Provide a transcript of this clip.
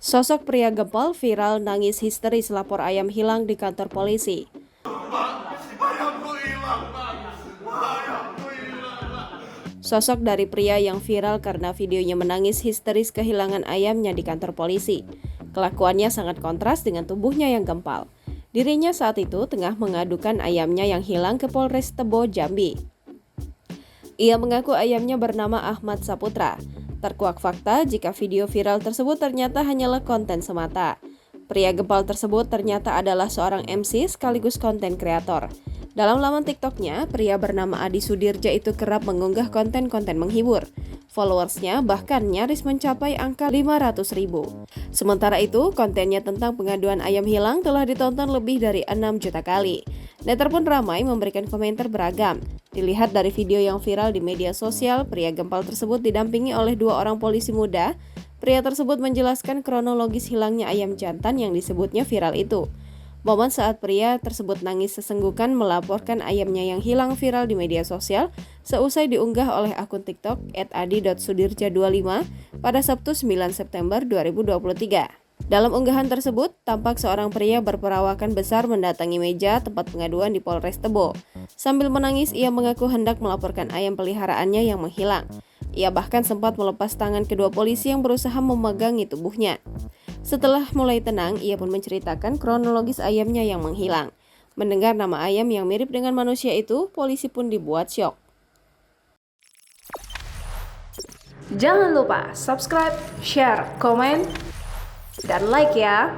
Sosok pria gempal viral nangis histeris lapor ayam hilang di kantor polisi. Sosok dari pria yang viral karena videonya menangis histeris kehilangan ayamnya di kantor polisi. Kelakuannya sangat kontras dengan tubuhnya yang gempal. Dirinya saat itu tengah mengadukan ayamnya yang hilang ke Polres Tebo, Jambi. Ia mengaku ayamnya bernama Ahmad Saputra. Terkuak fakta jika video viral tersebut ternyata hanyalah konten semata. Pria gempal tersebut ternyata adalah seorang MC sekaligus konten kreator. Dalam laman TikToknya, pria bernama Adi Sudirja itu kerap mengunggah konten-konten menghibur. Followersnya bahkan nyaris mencapai angka 500.000. Sementara itu, kontennya tentang pengaduan ayam hilang telah ditonton lebih dari 6 juta kali. Netizen pun ramai memberikan komentar beragam. Dilihat dari video yang viral di media sosial, pria gempal tersebut didampingi oleh 2 orang polisi muda. Pria tersebut menjelaskan kronologis hilangnya ayam jantan yang disebutnya viral itu. Momen saat pria tersebut nangis sesenggukan melaporkan ayamnya yang hilang viral di media sosial seusai diunggah oleh akun TikTok @adi.sudirja25 pada Sabtu 9 September 2023. Dalam unggahan tersebut, tampak seorang pria berperawakan besar mendatangi meja tempat pengaduan di Polres Tebo. Sambil menangis, ia mengaku hendak melaporkan ayam peliharaannya yang menghilang. Ia bahkan sempat melepas tangan kedua polisi yang berusaha memegangi tubuhnya. Setelah mulai tenang, ia pun menceritakan kronologis ayamnya yang menghilang. Mendengar nama ayam yang mirip dengan manusia itu, polisi pun dibuat syok. Jangan lupa subscribe, share, komen, dan like ya.